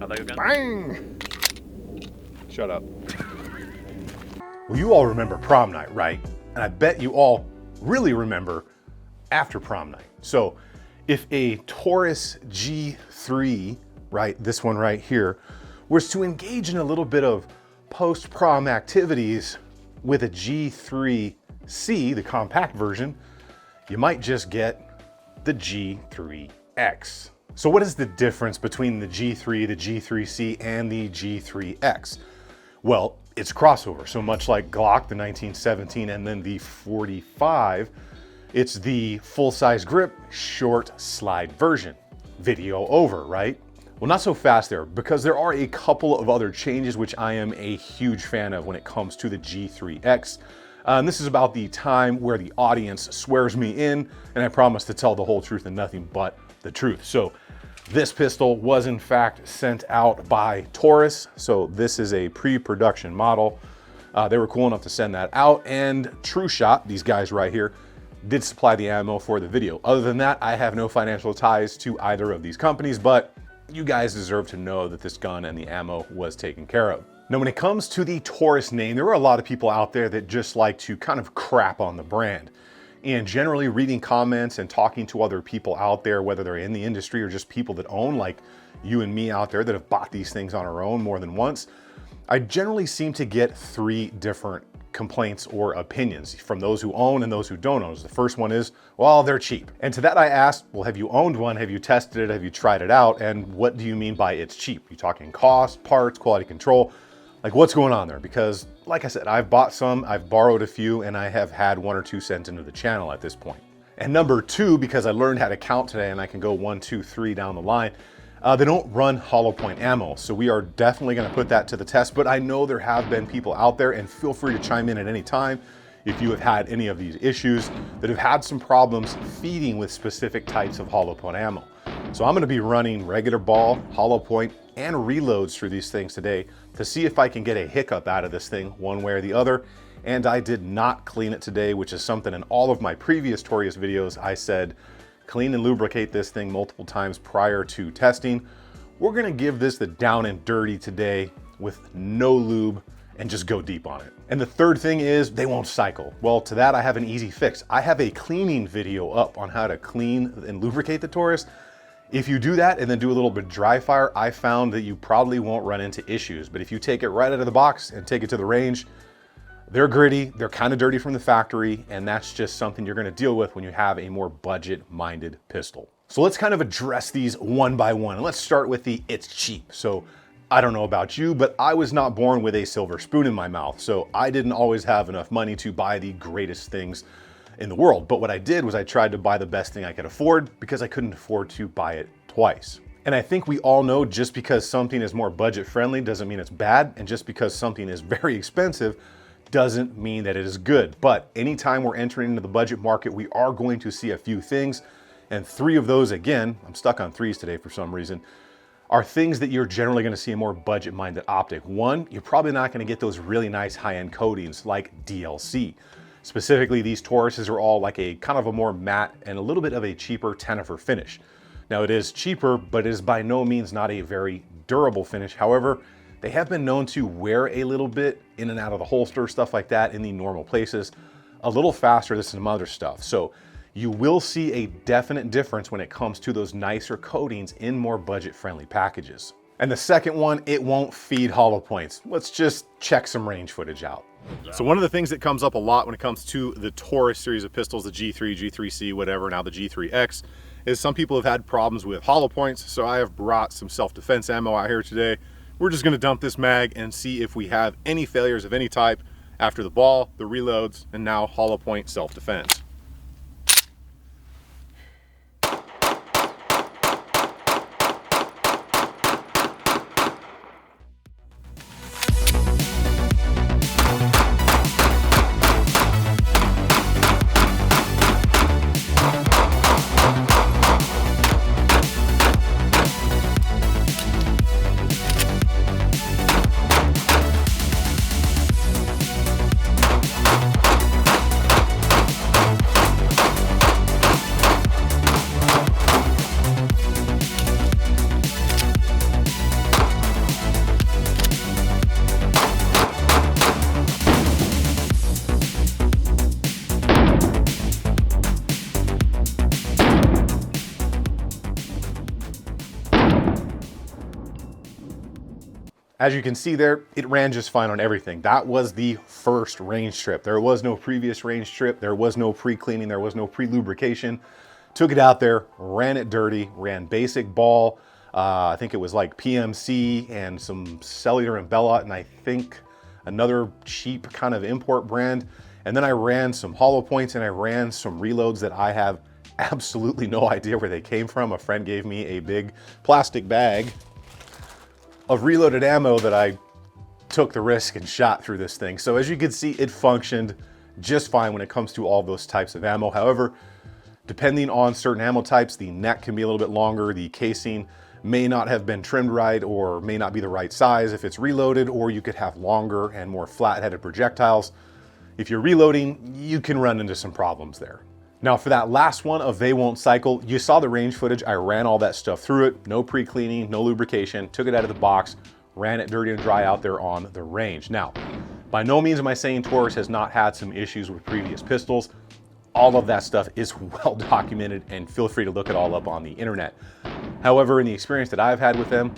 How'd that go, gun? Bang! Shut up. Well, you all remember prom night, right? And I bet you all really remember after prom night. So if a Taurus G3, right, this one right here, was to engage in a little bit of post-prom activities with a G3C, the compact version, you might just get the G3X. So what is the difference between the G3, the G3C, and the G3X? Well, it's crossover. So much like Glock, the 1917, and then the 45, it's the full-size grip, short slide version. Video over, right? Well, not so fast there, because there are a couple of other changes which I am a huge fan of when it comes to the G3X. This is about the time where the audience swears me in, and I promise to tell the whole truth and nothing but the truth. So this pistol was in fact sent out by Taurus. So this is a pre-production model. They were cool enough to send that out, and TruShot, these guys right here, did supply the ammo for the video. Other than that, I have no financial ties to either of these companies, but you guys deserve to know that this gun and the ammo was taken care of. Now, when it comes to the Taurus name, there are a lot of people out there that just like to kind of crap on the brand. And generally reading comments and talking to other people out there, whether they're in the industry or just people that own, like you and me out there that have bought these things on our own more than once, I generally seem to get three different complaints or opinions from those who own and those who don't own. The first one is, well, they're cheap. And to that I asked, well, have you owned one? Have you tested it? Have you tried it out? And what do you mean by it's cheap? You talking cost, parts, quality control? Like, what's going on there? Because like I said, I've bought some, I've borrowed a few, and I have had 1 or 2 cents into the channel at this point. And number two, because I learned how to count today and I can go 1, 2, 3 down the line, they don't run hollow point ammo. So we are definitely gonna put that to the test, but I know there have been people out there, and feel free to chime in at any time if you have had any of these issues, that have had some problems feeding with specific types of hollow point ammo. So I'm gonna be running regular ball, hollow point, and reloads through these things today to see if I can get a hiccup out of this thing one way or the other. And I did not clean it today, which is something in all of my previous Taurus videos I said, clean and lubricate this thing multiple times prior to testing. We're gonna give this the down and dirty today with no lube and just go deep on it. And the third thing is they won't cycle. Well, to that I have an easy fix. I have a cleaning video up on how to clean and lubricate the Taurus. If you do that and then do a little bit of dry fire, I found that you probably won't run into issues. But if you take it right out of the box and take it to the range, they're gritty, they're kind of dirty from the factory, and that's just something you're gonna deal with when you have a more budget-minded pistol. So let's kind of address these one by one. And let's start with the it's cheap. So I don't know about you, but I was not born with a silver spoon in my mouth. So I didn't always have enough money to buy the greatest things in the world. But what I did was I tried to buy the best thing I could afford because I couldn't afford to buy it twice. And I think we all know just because something is more budget friendly doesn't mean it's bad. And just because something is very expensive doesn't mean that it is good. But anytime we're entering into the budget market, we are going to see a few things. And 3 of those, again, I'm stuck on 3s today for some reason, are things that you're generally gonna see a more budget-minded optic. One, you're probably not gonna get those really nice high-end coatings like DLC. Specifically, these Tauruses are all like a kind of a more matte and a little bit of a cheaper Tenifer finish. Now it is cheaper, but it is by no means not a very durable finish. However, they have been known to wear a little bit in and out of the holster, stuff like that in the normal places, a little faster than some other stuff. So you will see a definite difference when it comes to those nicer coatings in more budget-friendly packages. And the second one, it won't feed hollow points. Let's just check some range footage out. So one of the things that comes up a lot when it comes to the Taurus series of pistols, the G3, G3C, whatever, now the G3X, is some people have had problems with hollow points. So I have brought some self-defense ammo out here today. We're just gonna dump this mag and see if we have any failures of any type after the ball, the reloads, and now hollow point self-defense. As you can see there, it ran just fine on everything. That was the first range trip. There was no previous range trip. There was no pre-cleaning. There was no pre-lubrication. Took it out there, ran it dirty, ran basic ball. I think it was like PMC and some cellular and Bellot, and I think another cheap kind of import brand. And then I ran some hollow points and I ran some reloads that I have absolutely no idea where they came from. A friend gave me a big plastic bag of reloaded ammo that I took the risk and shot through this thing. So as you can see, it functioned just fine when it comes to all those types of ammo. However, depending on certain ammo types, the neck can be a little bit longer, the casing may not have been trimmed right or may not be the right size if it's reloaded, or you could have longer and more flat-headed projectiles. If you're reloading, you can run into some problems there. Now for that last one of They Won't Cycle, you saw the range footage. I ran all that stuff through it, no pre-cleaning, no lubrication, took it out of the box, ran it dirty and dry out there on the range. Now, by no means am I saying Taurus has not had some issues with previous pistols. All of that stuff is well documented, and feel free to look it all up on the internet. However, in the experience that I've had with them,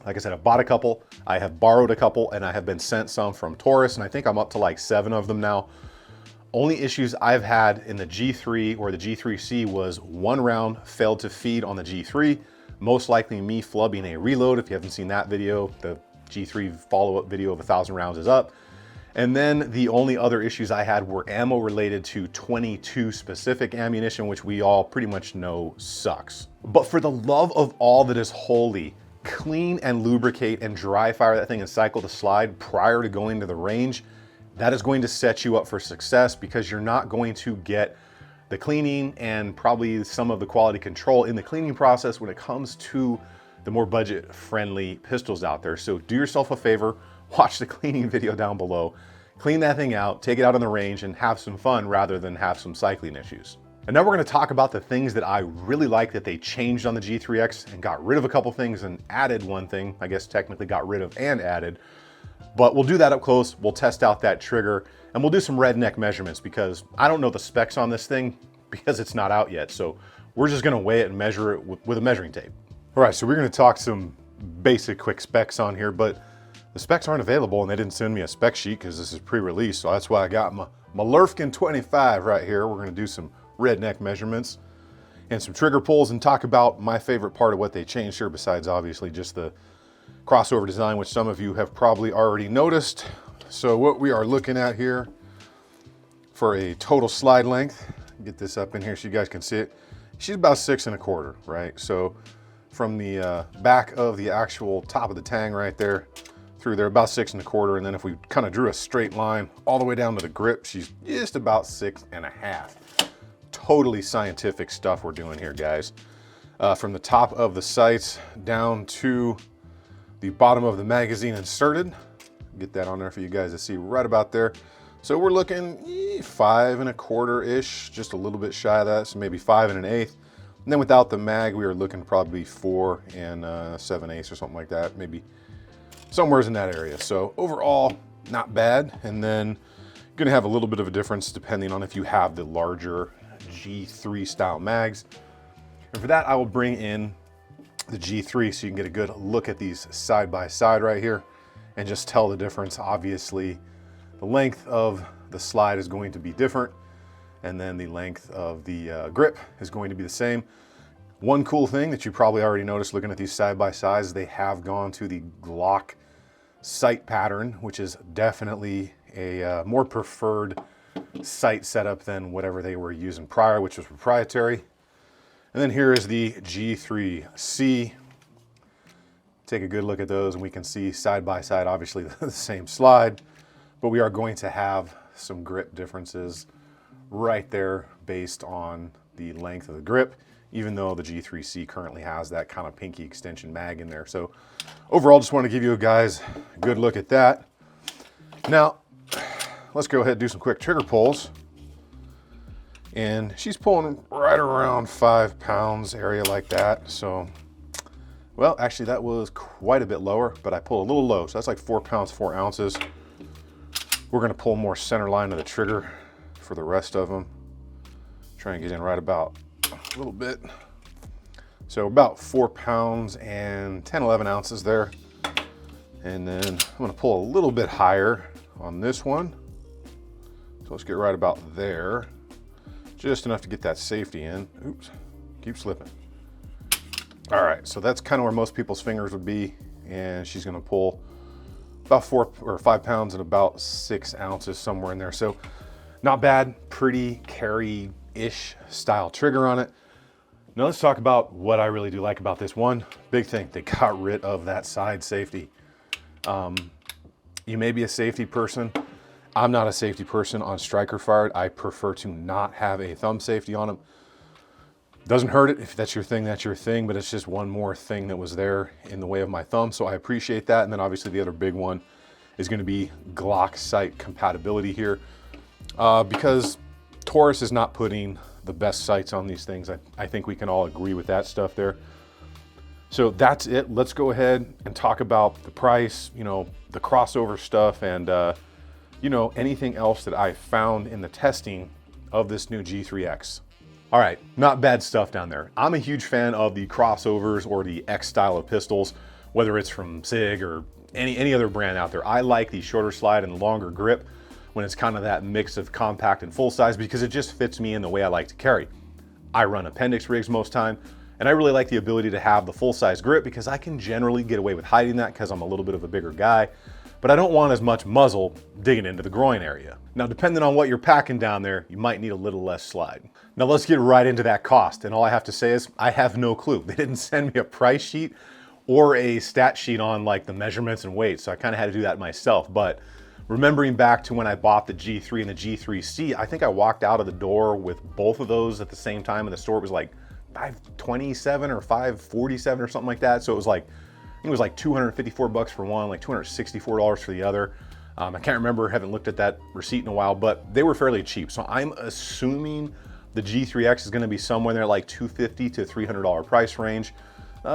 like I said, I've bought a couple, I have borrowed a couple, and I have been sent some from Taurus, and I think I'm up to like 7 of them now. Only issues I've had in the G3 or the G3C was one round failed to feed on the G3, most likely me flubbing a reload. If you haven't seen that video, the G3 follow-up video of 1,000 rounds is up. And then the only other issues I had were ammo related to 22 specific ammunition, which we all pretty much know sucks. But for the love of all that is holy, clean and lubricate and dry fire that thing and cycle the slide prior to going to the range. That is going to set you up for success, because you're not going to get the cleaning and probably some of the quality control in the cleaning process when it comes to the more budget-friendly pistols out there. So do yourself a favor, watch the cleaning video down below, clean that thing out, take it out on the range, and have some fun rather than have some cycling issues. And now we're gonna talk about the things that I really like that they changed on the G3X and got rid of a couple things and added one thing. I guess technically got rid of and added, but we'll do that up close. We'll test out that trigger and we'll do some redneck measurements, because I don't know the specs on this thing because it's not out yet. So we're just gonna weigh it and measure it with a measuring tape. All right, so we're gonna talk some basic quick specs on here, but the specs aren't available and they didn't send me a spec sheet because this is pre-release. So that's why I got my Lurfkin 25 right here. We're gonna do some redneck measurements and some trigger pulls and talk about my favorite part of what they changed here, besides obviously just the crossover design, which some of you have probably already noticed. So what we are looking at here for a total slide length, get this up in here so you guys can see it. She's about 6 1/4, right? So from the back of the actual top of the tang right there through there, about 6 1/4. And then if we kind of drew a straight line all the way down to the grip, she's just about 6 1/2. Totally scientific stuff we're doing here, guys. From the top of the sights down to the bottom of the magazine inserted. Get that on there for you guys to see right about there. So we're looking 5 1/4-ish, just a little bit shy of that, so maybe 5 1/8. And then without the mag, we were looking probably 4 7/8 or something like that, maybe somewhere in that area. So overall, not bad. And then you're gonna have a little bit of a difference depending on if you have the larger G3 style mags. And for that, I will bring in the G3 so you can get a good look at these side by side right here and just tell the difference. Obviously, the length of the slide is going to be different, and then the length of the grip is going to be the same. One cool thing that you probably already noticed looking at these side by sides, they have gone to the Glock sight pattern, which is definitely a more preferred sight setup than whatever they were using prior, which was proprietary. And then here is the G3C. Take a good look at those and we can see side by side, obviously the same slide, but we are going to have some grip differences right there based on the length of the grip, even though the G3C currently has that kind of pinky extension mag in there. So overall, just want to give you guys a good look at that. Now, let's go ahead and do some quick trigger pulls. And she's pulling right around 5 pounds area like that. So, well, actually that was quite a bit lower, but I pulled a little low. So that's like 4 pounds, 4 ounces. We're gonna pull more center line of the trigger for the rest of them. Try and get in right about a little bit. So about 4 pounds and 10, 11 ounces there. And then I'm gonna pull a little bit higher on this one. So let's get right about there. Just enough to get that safety in. Oops, keep slipping. All right, so that's kind of where most people's fingers would be. And she's gonna pull about 4 or 5 pounds and about 6 ounces, somewhere in there. So not bad, pretty carry-ish style trigger on it. Now let's talk about what I really do like about this. One big thing, they got rid of that side safety. You may be a safety person. I'm not a safety person on striker fired. I prefer to not have a thumb safety on them. Doesn't hurt it. If that's your thing, that's your thing, but it's just one more thing that was there in the way of my thumb. So I appreciate that. And then obviously the other big one is going to be Glock sight compatibility here, because Taurus is not putting the best sights on these things. I think we can all agree with that stuff there. So that's it. Let's go ahead and talk about the price, you know, the crossover stuff, and you know, anything else that I found in the testing of this new G3X. All right, not bad stuff down there. I'm a huge fan of the crossovers or the X style of pistols, whether it's from SIG or any other brand out there. I like the shorter slide and longer grip when it's kind of that mix of compact and full size, because it just fits me in the way I like to carry. I run appendix rigs most time, and I really like the ability to have the full size grip because I can generally get away with hiding that because I'm a little bit of a bigger guy, but I don't want as much muzzle digging into the groin area. Now, depending on what you're packing down there, you might need a little less slide. Now let's get right into that cost. And all I have to say is I have no clue. They didn't send me a price sheet or a stat sheet on like the measurements and weights. So I kind of had to do that myself. But remembering back to when I bought the G3 and the G3C, I think I walked out of the door with both of those at the same time, and the store was like $527 or $547 or something like that. So it was like, I think it was like 254 bucks for one, like $264 for the other. I can't remember, haven't looked at that receipt in a while, but they were fairly cheap. So I'm assuming the G3X is gonna be somewhere in there like $250 to $300 price range,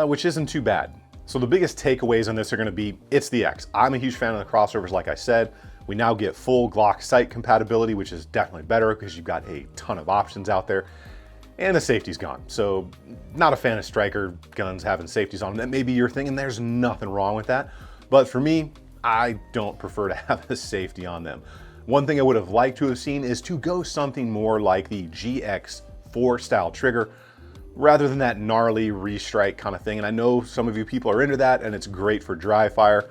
which isn't too bad. So the biggest takeaways on this are gonna be, it's the X. I'm a huge fan of the crossovers, like I said. We now get full Glock sight compatibility, which is definitely better because you've got a ton of options out there. And the safety's gone. So not a fan of striker guns having safeties on them. That may be your thing, and there's nothing wrong with that. But for me, I don't prefer to have a safety on them. One thing I would have liked to have seen is to go something more like the GX4 style trigger, rather than that gnarly restrike kind of thing. And I know some of you people are into that, and it's great for dry fire.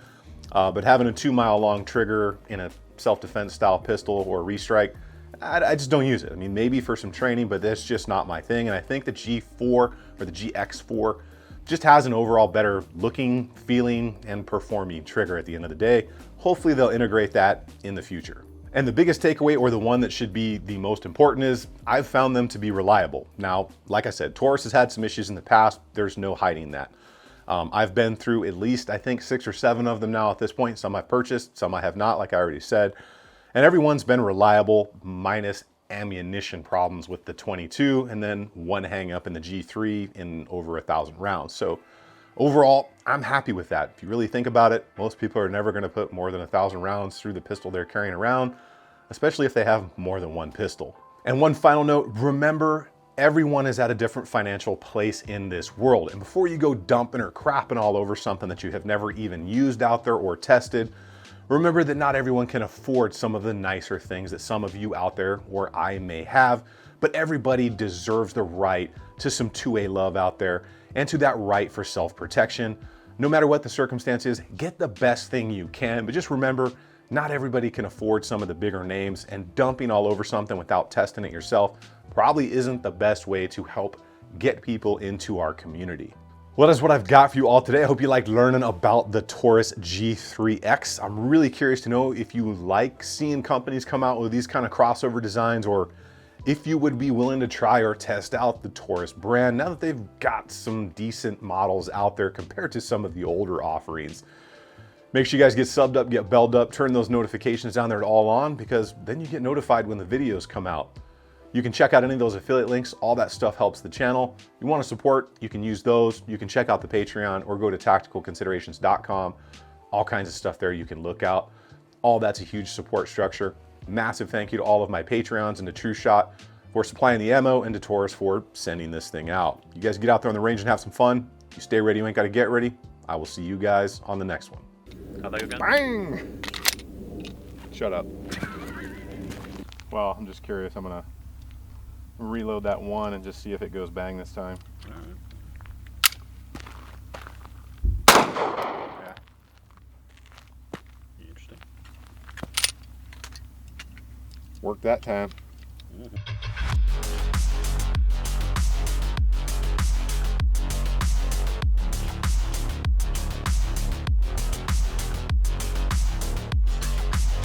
But having a 2 mile long trigger in a self-defense style pistol or restrike, I just don't use it. I mean, maybe for some training, but that's just not my thing. And I think the G4 or the GX4 just has an overall better looking, feeling, and performing trigger at the end of the day. Hopefully they'll integrate that in the future. And the biggest takeaway, or the one that should be the most important, is I've found them to be reliable. Now, like I said, Taurus has had some issues in the past. There's no hiding that. I've been through at least, I think, 6 or 7 of them now at this point. Some I've purchased, some I have not, like I already said. And everyone's been reliable, minus ammunition problems with the 22, and then one hang up in the G3 in over 1,000 rounds. So overall, I'm happy with that. If you really think about it, most people are never gonna put more than 1,000 rounds through the pistol they're carrying around, especially if they have more than one pistol. And one final note, remember, everyone is at a different financial place in this world. And before you go dumping or crapping all over something that you have never even used out there or tested, remember that not everyone can afford some of the nicer things that some of you out there or I may have, but everybody deserves the right to some 2A love out there and to that right for self-protection. No matter what the circumstance is, get the best thing you can, but just remember, not everybody can afford some of the bigger names, and dumping all over something without testing it yourself probably isn't the best way to help get people into our community. Well, that's what I've got for you all today. I hope you liked learning about the Taurus G3X. I'm really curious to know if you like seeing companies come out with these kind of crossover designs, or if you would be willing to try or test out the Taurus brand now that they've got some decent models out there compared to some of the older offerings. Make sure you guys get subbed up, get belled up, turn those notifications down there to all on, because then you get notified when the videos come out. You can check out any of those affiliate links. All that stuff helps the channel. You want to support, you can use those. You can check out the Patreon or go to tacticalconsiderations.com. All kinds of stuff there you can look out. All that's a huge support structure. Massive thank you to all of my Patreons and to TrueShot for supplying the ammo, and to Taurus for sending this thing out. You guys get out there on the range and have some fun. You stay ready, you ain't got to get ready. I will see you guys on the next one. How'd that go again? Bang! Shut up. Well, I'm just curious. I'm gonna reload that one and just see if it goes bang this time. All right. Yeah. Interesting. Worked that time. Mm-hmm.